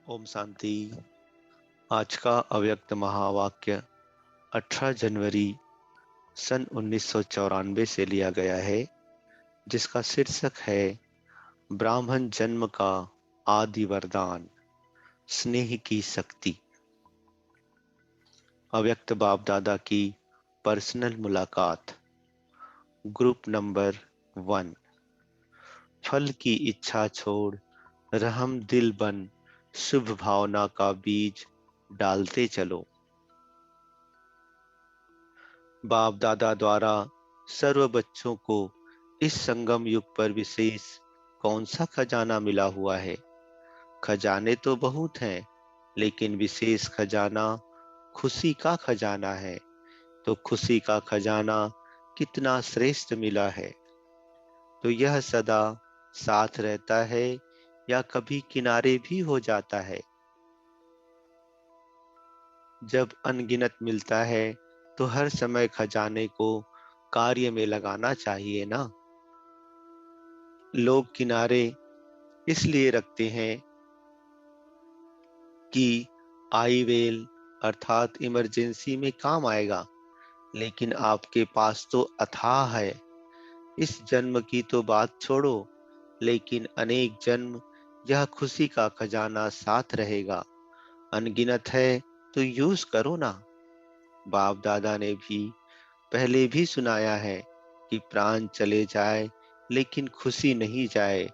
ओम शांति। आज का अव्यक्त महावाक्य 18 जनवरी सन 1994 से लिया गया है, जिसका शीर्षक है ब्राह्मण जन्म का आदि वरदान, स्नेह की शक्ति। अव्यक्त बाप दादा की पर्सनल मुलाकात। Group number 1। फल की इच्छा छोड़ रहम दिल बन, शुभ भावना का बीज डालते चलो। बाप दादा द्वारा सर्व बच्चों को इस संगम युग पर विशेष कौन सा खजाना मिला हुआ है? खजाने तो बहुत हैं, लेकिन विशेष खजाना खुशी का खजाना है। तो खुशी का खजाना कितना श्रेष्ठ मिला है। तो यह सदा साथ रहता है या कभी किनारे भी हो जाता है? जब अनगिनत मिलता है तो हर समय खजाने को कार्य में लगाना चाहिए ना। लोग किनारे इसलिए रखते हैं कि आई वेल अर्थात इमरजेंसी में काम आएगा, लेकिन आपके पास तो अथाह है। इस जन्म की तो बात छोड़ो, लेकिन अनेक जन्म यह खुशी का खजाना साथ रहेगा। अनगिनत है तो यूज करो ना। बाप दादा ने भी पहले भी सुनाया है कि प्राण चले जाए लेकिन खुशी नहीं जाए।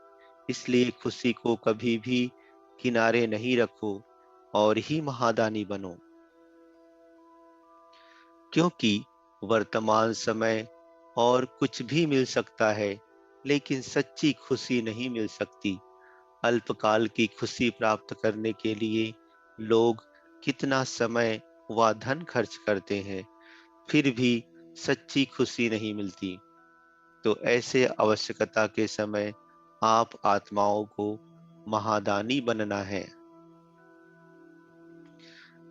इसलिए खुशी को कभी भी किनारे नहीं रखो और ही महादानी बनो, क्योंकि वर्तमान समय और कुछ भी मिल सकता है, लेकिन सच्ची खुशी नहीं मिल सकती। अल्पकाल की खुशी प्राप्त करने के लिए लोग कितना समय व धन खर्च करते हैं, फिर भी सच्ची खुशी नहीं मिलती। तो ऐसे आवश्यकता के समय आप आत्माओं को महादानी बनना है।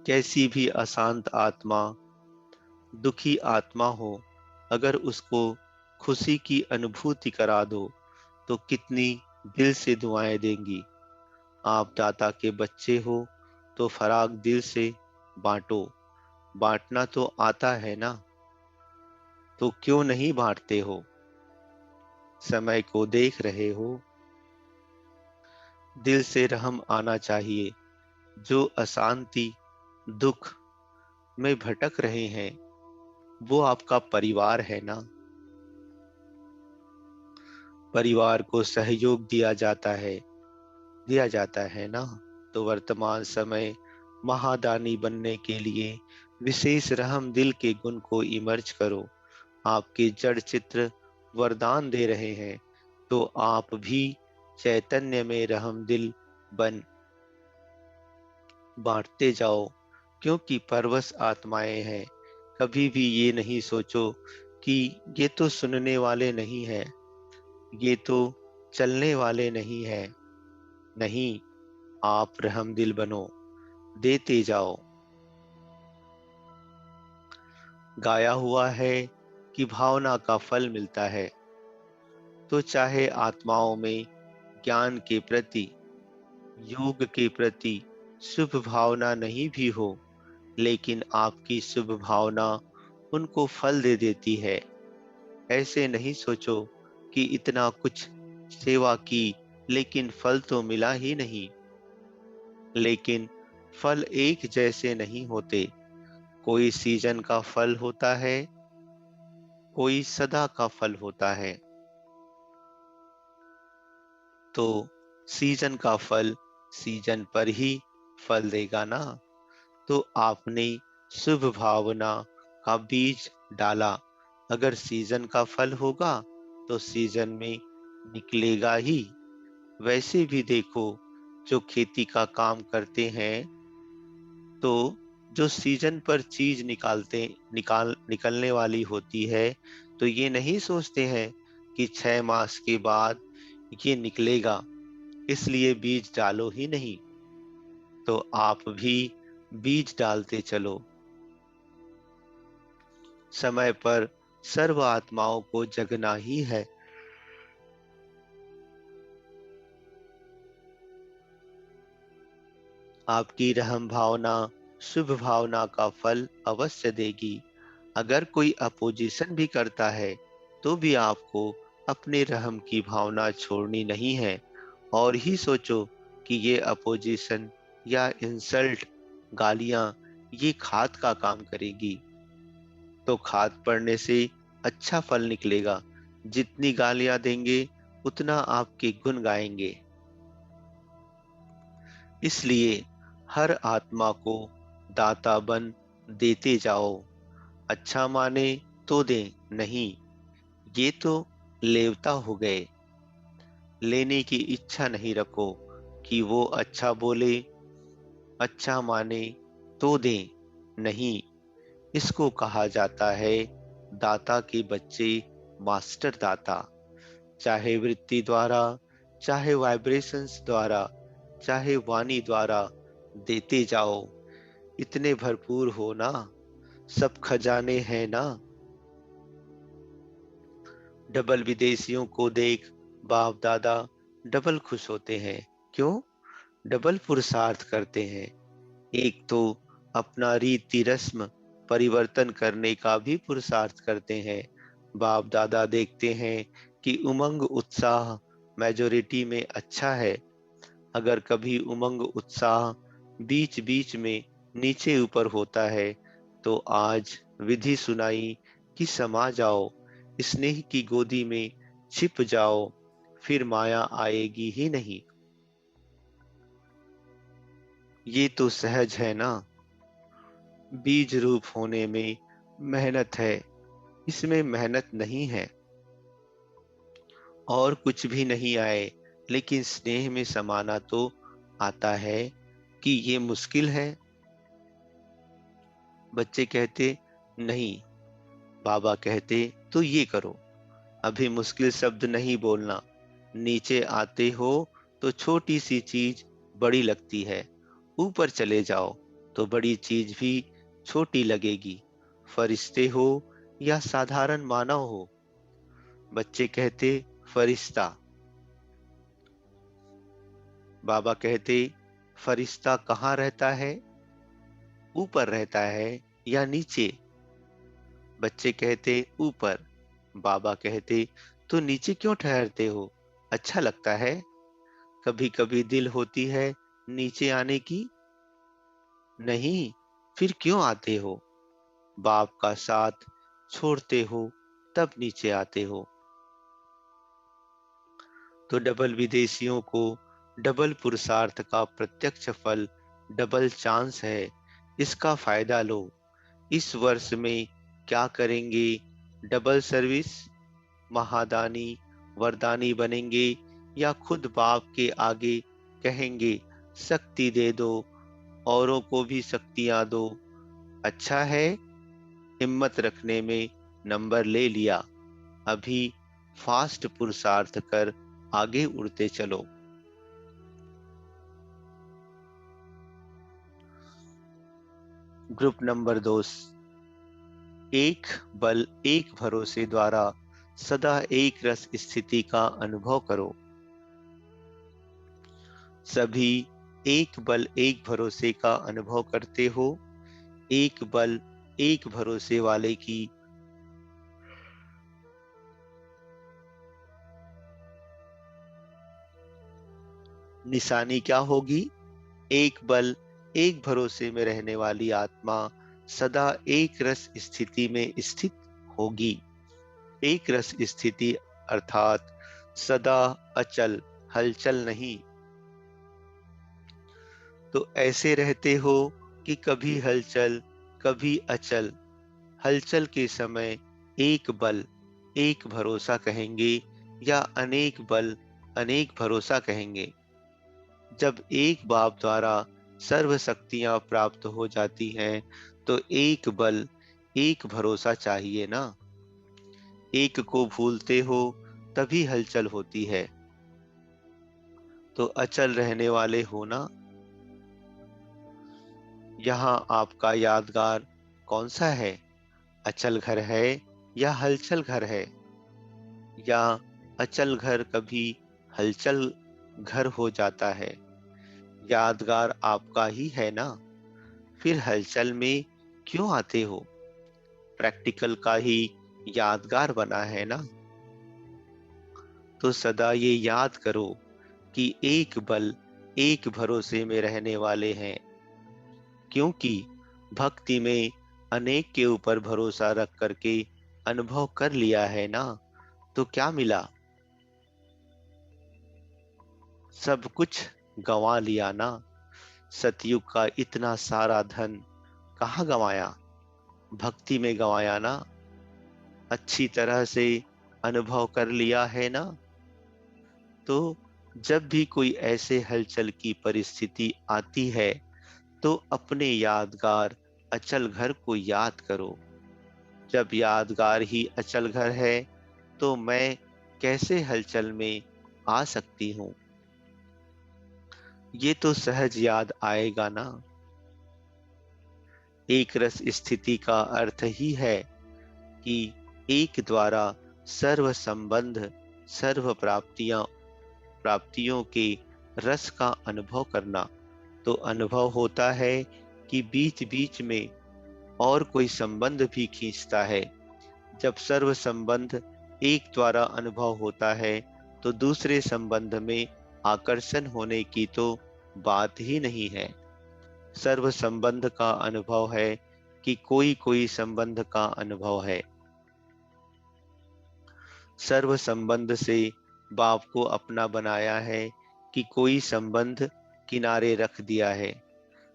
कैसी भी अशांत आत्मा, दुखी आत्मा हो, अगर उसको खुशी की अनुभूति करा दो तो कितनी दिल से दुआएं देंगी। आप दाता के बच्चे हो तो फराग दिल से बांटो। बांटना तो आता है ना, तो क्यों नहीं बांटते हो? समय को देख रहे हो, दिल से रहम आना चाहिए। जो अशांति दुख में भटक रहे हैं, वो आपका परिवार है ना। परिवार को सहयोग दिया जाता है ना। तो वर्तमान समय महादानी बनने के लिए विशेष रहम दिल के गुण को इमर्ज करो। आपके जड़ चित्र वरदान दे रहे हैं, तो आप भी चैतन्य में रहम दिल बन बांटते जाओ, क्योंकि परवश आत्माएं हैं। कभी भी ये नहीं सोचो कि ये तो सुनने वाले नहीं हैं, ये तो चलने वाले नहीं हैं। नहीं, आप रहमदिल बनो, देते जाओ। गाया हुआ है कि भावना का फल मिलता है। तो चाहे आत्माओं में ज्ञान के प्रति, योग के प्रति शुभ भावना नहीं भी हो, लेकिन आपकी शुभ भावना उनको फल दे देती है। ऐसे नहीं सोचो कि इतना कुछ सेवा की, लेकिन फल तो मिला ही नहीं। लेकिन फल एक जैसे नहीं होते। कोई सीजन का फल होता है, कोई सदा का फल होता है। तो सीजन का फल सीजन पर ही फल देगा ना। तो आपने शुभ भावना का बीज डाला, अगर सीजन का फल होगा तो सीजन में निकलेगा ही। वैसे भी देखो, जो खेती का काम करते हैं, तो जो सीजन पर चीज निकलने वाली होती है, तो ये नहीं सोचते हैं कि 6 मास के बाद ये निकलेगा, इसलिए बीज डालो ही नहीं। तो आप भी बीज डालते चलो। समय पर सर्व आत्माओं को जगना ही है। आपकी रहम भावना शुभ भावना का फल अवश्य देगी। अगर कोई अपोजिशन भी करता है, तो भी आपको अपने रहम की भावना छोड़नी नहीं है। और ही सोचो कि ये अपोजिशन या इंसल्ट, गालियां, ये खाद का काम करेगी। तो खाद पड़ने से अच्छा फल निकलेगा। जितनी गालियां देंगे, उतना आपके गुण गाएंगे। इसलिए हर आत्मा को दाता बन देते जाओ। अच्छा माने तो दें, नहीं ये तो लेवता हो गए। लेने की इच्छा नहीं रखो कि वो अच्छा बोले, अच्छा माने तो दें, नहीं इसको कहा जाता है दाता के बच्चे मास्टर दाता। चाहे वृत्ति द्वारा, चाहे वाइब्रेशंस द्वारा, चाहे वाणी द्वारा देते जाओ। इतने भरपूर हो ना, सब खजाने हैं ना। डबल विदेशियों को देख बाप दादा डबल खुश होते हैं। क्यों? डबल पुरुषार्थ करते हैं। एक तो अपना रीति रस्म परिवर्तन करने का भी पुरुषार्थ करते हैं। बाप दादा देखते हैं कि उमंग उत्साह मेजोरिटी में अच्छा है। अगर कभी उमंग उत्साह बीच बीच में नीचे ऊपर होता है, तो आज विधि सुनाई कि समा जाओ, स्नेह की गोदी में छिप जाओ, फिर माया आएगी ही नहीं। ये तो सहज है ना। बीज रूप होने में मेहनत है, इसमें मेहनत नहीं है। और कुछ भी नहीं आए, लेकिन स्नेह में समाना तो आता है। कि ये मुश्किल है? बच्चे कहते नहीं, बाबा कहते तो ये करो। अभी मुश्किल शब्द नहीं बोलना। नीचे आते हो तो छोटी सी चीज बड़ी लगती है। ऊपर चले जाओ तो बड़ी चीज भी छोटी लगेगी। फरिश्ते हो या साधारण मानव हो। बच्चे कहते फरिश्ता। बाबा कहते फरिश्ता कहाँ रहता है? ऊपर रहता है या नीचे? बच्चे कहते ऊपर। बाबा कहते तो नीचे क्यों ठहरते हो? अच्छा लगता है? कभी कभी दिल होती है नीचे आने की? नहीं, फिर क्यों आते हो? बाप का साथ छोड़ते हो तब नीचे आते हो। तो डबल विदेशियों को डबल पुरुषार्थ का प्रत्यक्ष फल डबल चांस है। इसका फायदा लो। इस वर्ष में क्या करेंगे? डबल सर्विस, महादानी वरदानी बनेंगे, या खुद बाप के आगे कहेंगे शक्ति दे दो, औरों को भी शक्तियां दो। अच्छा है, हिम्मत रखने में नंबर ले लिया। अभी फास्ट पुरुषार्थ कर आगे उड़ते चलो। Group number 2। एक बल एक भरोसे द्वारा सदा एक रस स्थिति का अनुभव करो। सभी एक बल एक भरोसे का अनुभव करते हो। एक बल एक भरोसे वाले की निशानी क्या होगी? एक बल एक भरोसे में रहने वाली आत्मा सदा एक रस स्थिति में स्थित होगी। एक रस स्थिति अर्थात सदा अचल, हलचल नहीं। तो ऐसे रहते हो कि कभी हलचल, कभी अचल। हलचल के समय एक बल एक भरोसा कहेंगे, या अनेक बल अनेक भरोसा कहेंगे। जब एक बाप द्वारा सर्व शक्तियां प्राप्त हो जाती हैं, तो एक बल एक भरोसा चाहिए ना। एक को भूलते हो तभी हलचल होती है। तो अचल रहने वाले हो ना। यहाँ आपका यादगार कौन सा है? अचल घर है या हलचल घर है? या अचल घर कभी हलचल घर हो जाता है? यादगार आपका ही है ना, फिर हलचल में क्यों आते हो? प्रैक्टिकल का ही यादगार बना है ना। तो सदा ये याद करो कि एक बल एक भरोसे में रहने वाले हैं, क्योंकि भक्ति में अनेक के ऊपर भरोसा रख करके अनुभव कर लिया है ना, तो क्या मिला? सब कुछ गंवा लिया ना। सतयुग का इतना सारा धन कहाँ गंवाया? भक्ति में गंवाया ना। अच्छी तरह से अनुभव कर लिया है ना। तो जब भी कोई ऐसे हलचल की परिस्थिति आती है, तो अपने यादगार अचल घर को याद करो। जब यादगार ही अचल घर है, तो मैं कैसे हलचल में आ सकती हूँ? ये तो सहज याद आएगा ना। एक रस स्थिति का अर्थ ही है कि एक द्वारा सर्व संबंध, सर्व प्राप्तियों के रस का अनुभव करना। तो अनुभव होता है कि बीच बीच में और कोई संबंध भी खींचता है। जब सर्व संबंध एक द्वारा अनुभव होता है, तो दूसरे संबंध में आकर्षण होने की तो बात ही नहीं है। सर्व संबंध का अनुभव है कि कोई कोई संबंध का अनुभव है। सर्व संबंध से बाप को अपना बनाया है कि कोई संबंध किनारे रख दिया है।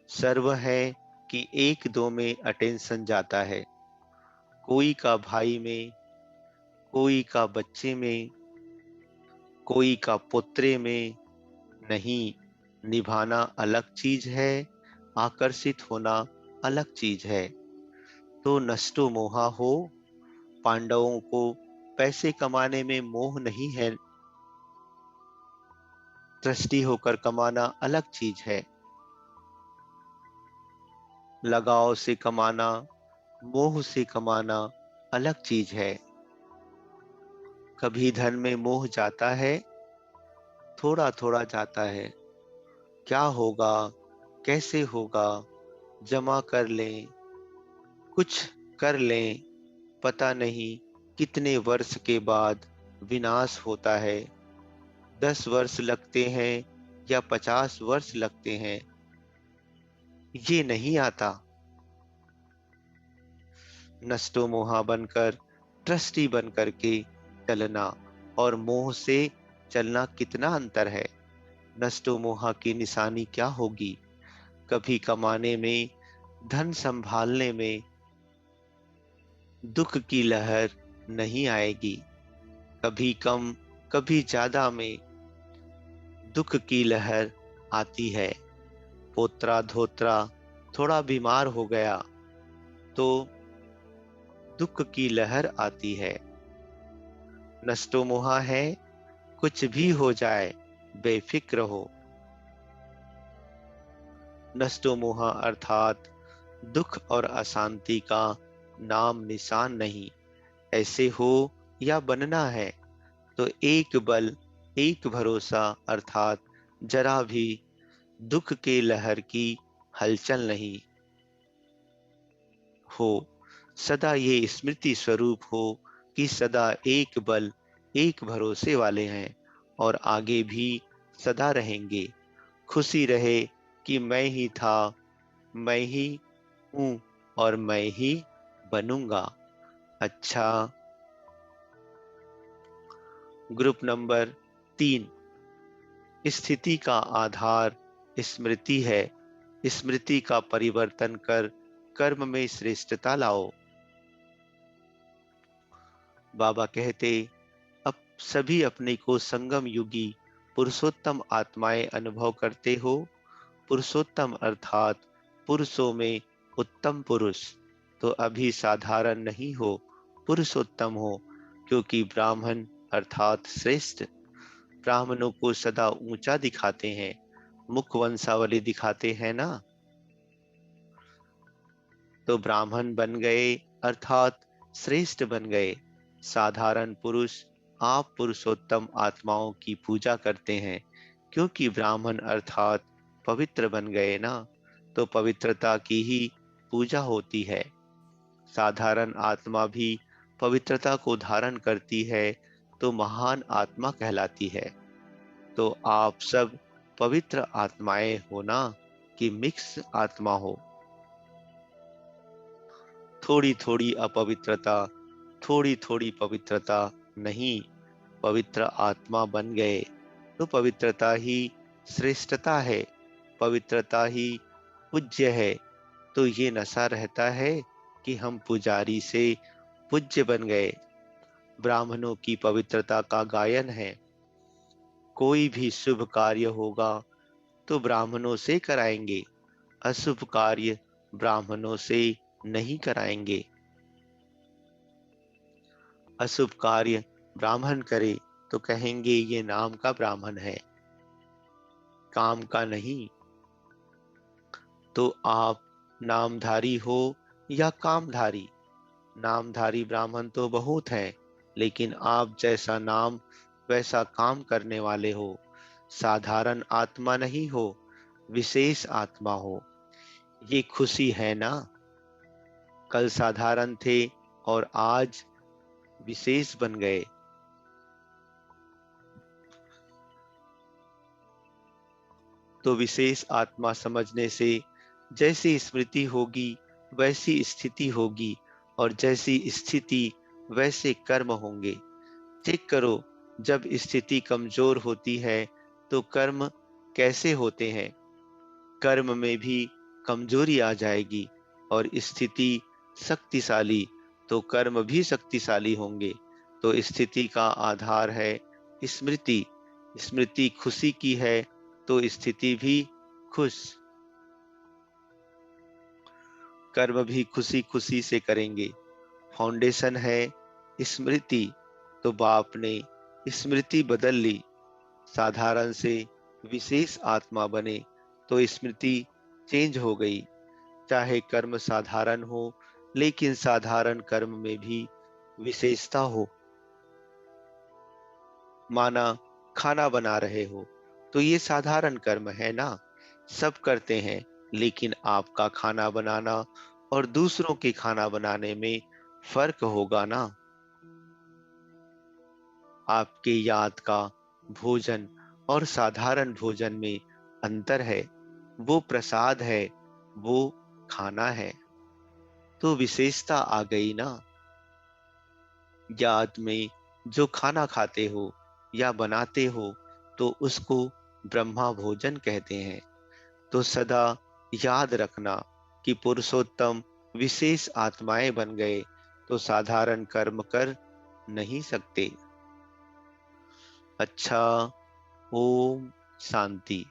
सर्व है कि एक दो में अटेंशन जाता है। कोई का भाई में, कोई का बच्चे में, कोई का पुत्रे में। नहीं, निभाना अलग चीज है, आकर्षित होना अलग चीज है। तो नष्टो मोहा हो, पांडवों को पैसे कमाने में मोह नहीं है। ट्रस्टी होकर कमाना अलग चीज है। लगाव से कमाना, मोह से कमाना अलग चीज है। कभी धन में मोह जाता है, थोड़ा थोड़ा जाता है। क्या होगा, कैसे होगा, जमा कर लें, कुछ कर लें, पता नहीं कितने वर्ष के बाद विनाश होता है। 10 वर्ष लगते हैं या 50 वर्ष लगते हैं, ये नहीं आता। नष्टो मोहा बनकर, ट्रस्टी बनकर के चलना और मोह से चलना कितना अंतर है। नष्टो मोहा की निशानी क्या होगी? कभी कमाने में, धन संभालने में दुख की लहर नहीं आएगी। कभी कम, कभी ज्यादा में दुख की लहर आती है। पोत्रा धोत्रा थोड़ा बीमार हो गया तो दुख की लहर आती है। नष्टो मोहा है, कुछ भी हो जाए बेफिक्र हो। नष्टो मोहा अर्थात दुख और अशांति का नाम निशान नहीं। ऐसे हो या बनना है, तो एक बल एक भरोसा अर्थात जरा भी दुख के लहर की हलचल नहीं हो। सदा ये स्मृति स्वरूप हो कि सदा एक बल एक भरोसे वाले हैं और आगे भी सदा रहेंगे। खुशी रहे कि मैं ही था, मैं ही हूँ और मैं ही बनूंगा। अच्छा, ग्रुप नंबर 3। स्थिति का आधार स्मृति है। स्मृति का परिवर्तन कर कर्म में श्रेष्ठता लाओ। बाबा कहते, अब सभी अपने को संगम युगी पुरुषोत्तम आत्माएं अनुभव करते हो। पुरुषोत्तम अर्थात पुरुषों में उत्तम पुरुष। तो अभी साधारण नहीं हो, पुरुषोत्तम हो, क्योंकि ब्राह्मण अर्थात श्रेष्ठ। ब्राह्मणों को सदा ऊंचा दिखाते हैं, मुख वंशावली दिखाते हैं ना। तो ब्राह्मण बन गए अर्थात श्रेष्ठ बन गए। साधारण पुरुष, आप पुरुषोत्तम आत्माओं की पूजा करते हैं, क्योंकि ब्राह्मण अर्थात पवित्र बन गए ना, तो पवित्रता की ही पूजा होती है। साधारण आत्मा भी पवित्रता को धारण करती है तो महान आत्मा कहलाती है। तो आप सब पवित्र आत्माएं हो ना, कि मिक्स आत्मा हो? थोड़ी थोड़ी अपवित्रता, थोड़ी थोड़ी पवित्रता नहीं, पवित्र आत्मा बन गए तो पवित्रता ही श्रेष्ठता है, पवित्रता ही पूज्य है। तो ये नशा रहता है कि हम पुजारी से पूज्य बन गए। ब्राह्मणों की पवित्रता का गायन है, कोई भी शुभ कार्य होगा तो ब्राह्मणों से कराएंगे, अशुभ कार्य ब्राह्मणों से नहीं कराएंगे। अशुभ कार्य ब्राह्मण करे तो कहेंगे ये नाम का ब्राह्मण है, काम का नहीं। तो आप नामधारी हो या कामधारी, नामधारी ब्राह्मण तो बहुत हैं, लेकिन आप जैसा नाम वैसा काम करने वाले हो। साधारण आत्मा नहीं हो, विशेष आत्मा हो। ये खुशी है ना? कल साधारण थे और आज विशेष बन गए। तो विशेष आत्मा समझने से जैसी स्मृति होगी वैसी स्थिति होगी, और जैसी स्थिति वैसे कर्म होंगे। चेक करो, जब स्थिति कमजोर होती है तो कर्म कैसे होते हैं? कर्म में भी कमजोरी आ जाएगी, और स्थिति शक्तिशाली तो कर्म भी शक्तिशाली होंगे। तो स्थिति का आधार है स्मृति, स्मृति खुशी की है तो स्थिति भी खुश, कर्म भी खुशी खुशी से करेंगे। फाउंडेशन है स्मृति, तो बाप ने स्मृति बदल ली, साधारण से विशेष आत्मा बने तो स्मृति चेंज हो गई। चाहे कर्म साधारण हो, लेकिन साधारण कर्म में भी विशेषता हो। माना खाना बना रहे हो तो ये साधारण कर्म है ना, सब करते हैं, लेकिन आपका खाना बनाना और दूसरों के खाना बनाने में फर्क होगा ना। आपके याद का भोजन और साधारण भोजन में अंतर है, वो प्रसाद है, वो खाना है। तो विशेषता आ गई ना। याद में जो खाना खाते हो या बनाते हो तो उसको ब्रह्मा भोजन कहते हैं। तो सदा याद रखना कि पुरुषोत्तम विशेष आत्माएं बन गए तो साधारण कर्म कर नहीं सकते। अच्छा, ओम शांति।